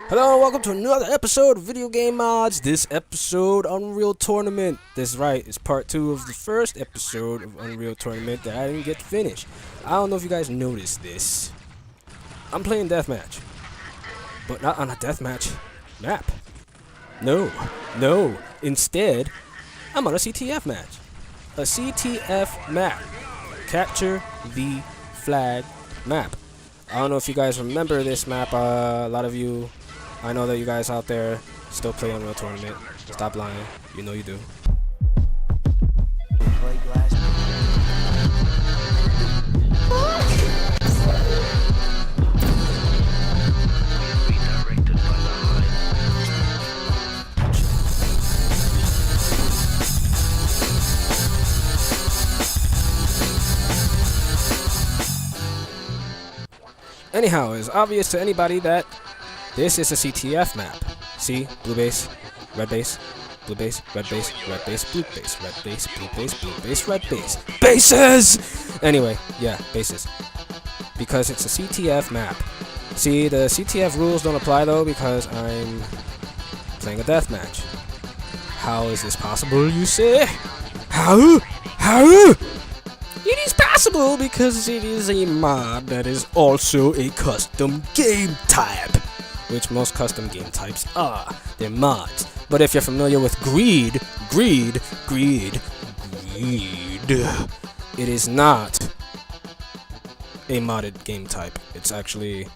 Hello and welcome to another episode of Video Game Mods. This episode, Unreal Tournament. That's right, it's part 2 of the first episode of Unreal Tournament that I didn't get to finish. I don't know if you guys noticed this. I'm playing Deathmatch, but not on a Deathmatch map. No. Instead, I'm on a CTF match. A CTF map. Capture the flag map. I don't know if you guys remember this map. A lot of you, I know that you guys out there still play Unreal Tournament. Stop lying. You know you do. Anyhow, it's obvious to anybody that this is a CTF map. See? Blue base, red base, blue base, red base, red base, blue base, red base, blue base, blue base, red base. Bases! Anyway, yeah, bases. Because it's a CTF map. See, the CTF rules don't apply though because I'm playing a deathmatch. How is this possible, you say? How? It is possible because it is a mod that is also a custom game type. Which most custom game types are. They're mods. But if you're familiar with greed, it is not a modded game type. It's actually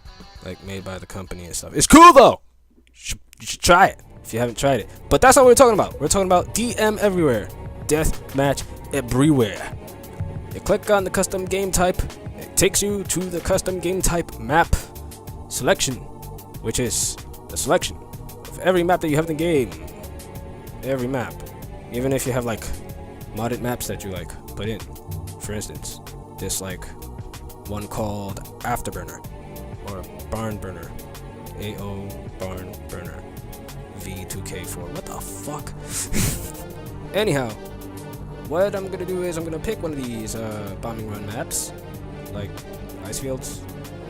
like made by the company and stuff. It's cool though! You should try it if you haven't tried it. But that's not what we're talking about. We're talking about Deathmatch Everywhere. You click on the custom game type, it takes you to the custom game type map selection, which is the selection of every map that you have in the game. Every map. Even if you have like modded maps that you like put in. For instance, this like one called Afterburner or Barn Burner. AO Barn Burner. UT2k4. What the fuck? Anyhow. What I'm gonna do is I'm gonna pick one of these bombing run maps, like ice fields.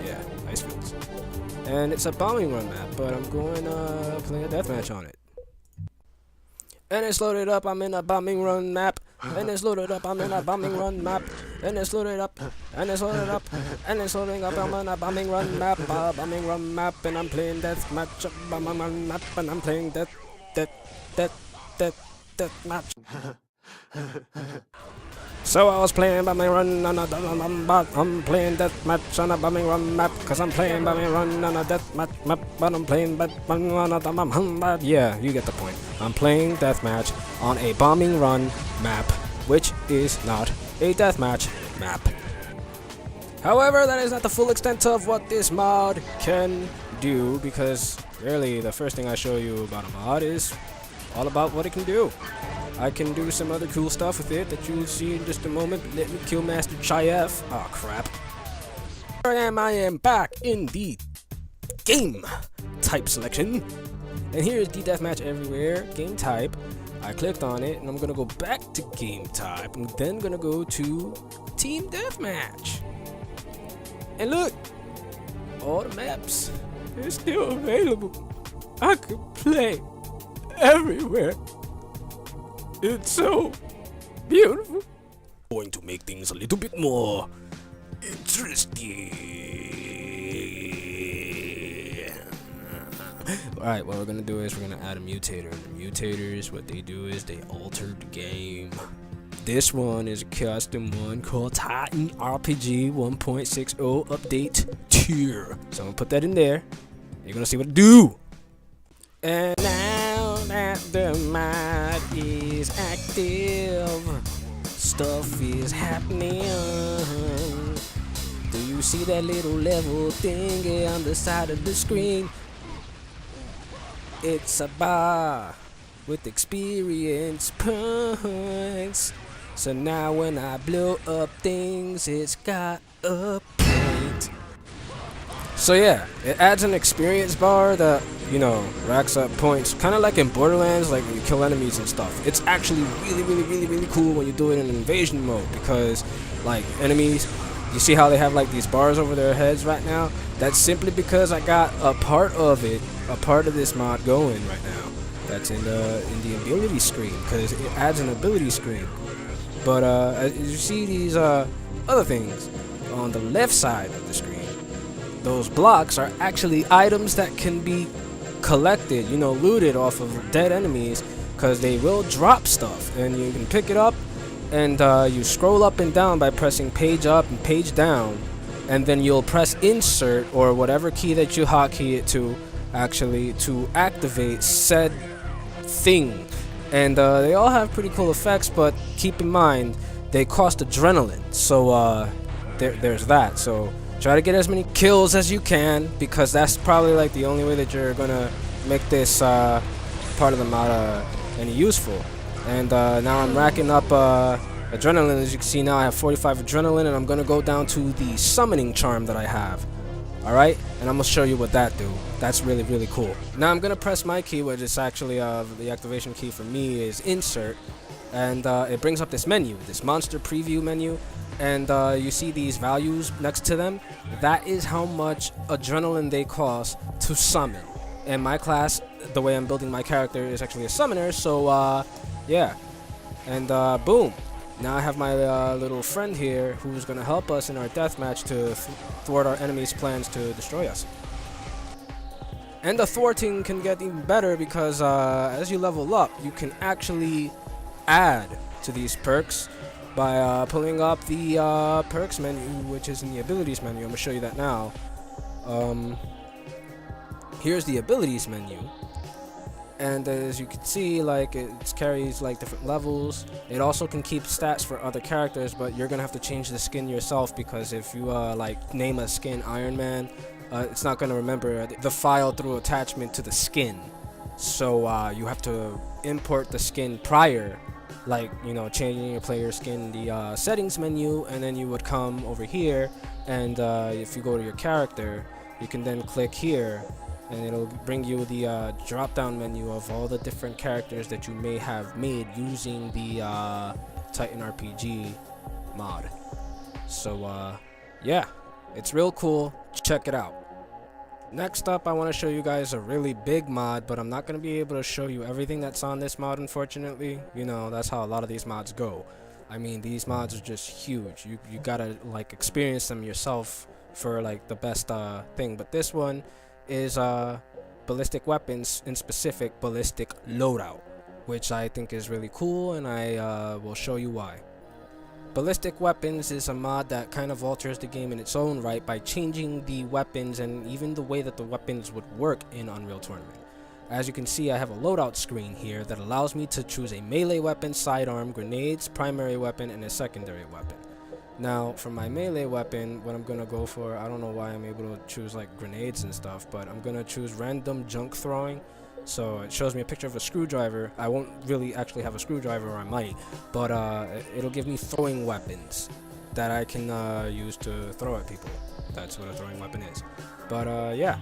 Yeah, ice fields. And it's a bombing run map, but I'm going to play a deathmatch on it. And it's loaded up. I'm in a bombing run map. And it's loaded up. I'm in a bombing run map. And it's loaded up. And it's loaded up. And it's loading up. I'm on a bombing run map. And I'm playing deathmatch. Bombing run map. And I'm playing deathmatch. So I was playing bombing run on a but I'm playing deathmatch on a bombing run map cause I'm playing bombing run on a deathmatch map but I'm playing bombing run on a yeah, you get the point. I'm playing deathmatch on a bombing run map which is not a deathmatch map. However, that is not the full extent of what this mod can do because really the first thing I show you about a mod is all about what it can do. I can do some other cool stuff with it that you will see in just a moment. Let me kill Master Chayef. Oh crap. Here I am back in the game type selection. And here's the Deathmatch Everywhere game type. I clicked on it and I'm gonna go back to game type. I'm then gonna go to Team Deathmatch. And look, all the maps are still available. I could play everywhere. It's so beautiful. Going to make things a little bit more interesting. Alright, what we're gonna do is we're gonna add a mutator. The mutators, what they do is they alter the game. This one is a custom one called Titan RPG 1.60 update tier. So I'm gonna put that in there. You're gonna see what it do. And now that the mod is active, stuff is happening. Do you see that little level thingy on the side of the screen? It's a bar with experience points. So now when I blow up things, it's got a point. So yeah, it adds an experience bar that, you know, racks up points. Kind of like in Borderlands, like when you kill enemies and stuff. It's actually really cool when you do it in invasion mode because, like, enemies You see how they have like these bars over their heads right now? That's simply because I got a part of this mod going right now. That's in the ability screen, because it adds an ability screen. But as you see these other things on the left side of the screen, those blocks are actually items that can be collected, you know, looted off of dead enemies, because they will drop stuff, and you can pick it up, and you scroll up and down by pressing page up and page down, and then you'll press insert or whatever key that you hotkey it to actually to activate said thing. And they all have pretty cool effects, but keep in mind they cost adrenaline, so there's that. So try to get as many kills as you can, because that's probably like the only way that you're gonna make this part of the mod any useful. And now I'm racking up adrenaline. As you can see, now I have 45 adrenaline, and I'm gonna go down to the summoning charm that I have. Alright, and I'm gonna show you what that do. That's really, really cool. Now I'm gonna press my key, which is actually the activation key for me is insert, and it brings up this menu, this monster preview menu, and you see these values next to them. That is how much adrenaline they cost to summon. And my class, the way I'm building my character, is actually a summoner, so yeah. And boom. Now I have my little friend here who's going to help us in our deathmatch to thwart our enemies' plans to destroy us. And the thwarting can get even better, because as you level up, you can actually add to these perks by pulling up the perks menu, which is in the abilities menu. I'm going to show you that now. Here's the abilities menu. And as you can see, like, it carries like different levels. It also can keep stats for other characters, but you're gonna have to change the skin yourself, because if you like name a skin Iron Man, it's not gonna remember the file through attachment to the skin. So you have to import the skin prior, like, you know, changing your player skin in the settings menu, and then you would come over here, and if you go to your character, you can then click here, and it'll bring you the drop-down menu of all the different characters that you may have made using the Titan RPG mod. So yeah, it's real cool. Check it out. Next up, I want to show you guys a really big mod, but I'm not going to be able to show you everything that's on this mod, unfortunately. You know, that's how a lot of these mods go. I mean, these mods are just huge. You gotta like experience them yourself for like the best thing. But this one is ballistic weapons, in specific ballistic loadout, which I think is really cool, and I will show you why. Ballistic weapons is a mod that kind of alters the game in its own right by changing the weapons and even the way that the weapons would work in Unreal Tournament. As you can see, I have a loadout screen here that allows me to choose a melee weapon, sidearm, grenades, primary weapon, and a secondary weapon. Now, for my melee weapon, what I'm gonna go for, I don't know why I'm able to choose like grenades and stuff, but I'm gonna choose random junk throwing. So it shows me a picture of a screwdriver. I won't really actually have a screwdriver, or I might, but it'll give me throwing weapons that I can use to throw at people. That's what a throwing weapon is. But yeah,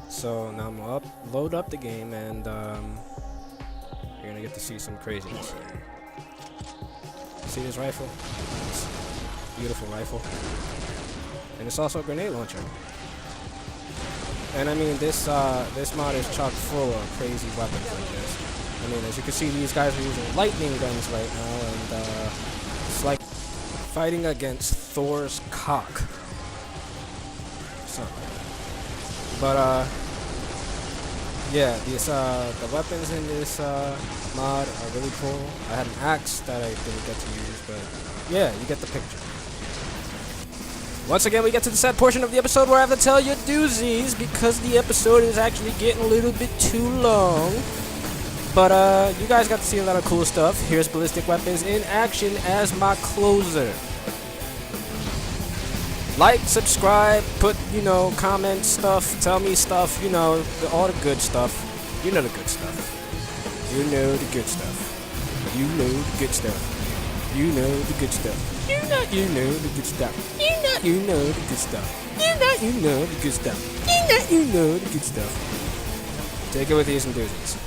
so now I'm gonna load up the game, and you're gonna get to see some craziness. See this rifle? Beautiful rifle, and it's also a grenade launcher. And I mean, this mod is chock full of crazy weapons like this. I mean, as you can see, these guys are using lightning guns right now, and it's like fighting against Thor's cock. So, but yeah, these the weapons in this mod are really cool. I had an axe that I didn't get to use, but yeah, you get the picture. Once again, we get to the sad portion of the episode where I have to tell you doozies, because the episode is actually getting a little bit too long. But you guys got to see a lot of cool stuff. Here's ballistic weapons in action as my closer. Like, subscribe, put, you know, comment stuff, tell me stuff, you know, all the good stuff. You know the good stuff. You know the good stuff. You know the good stuff. You know the good stuff. You know the good stuff. You know the good stuff. You know the good stuff. You know the good stuff. Take it with ease and doozies.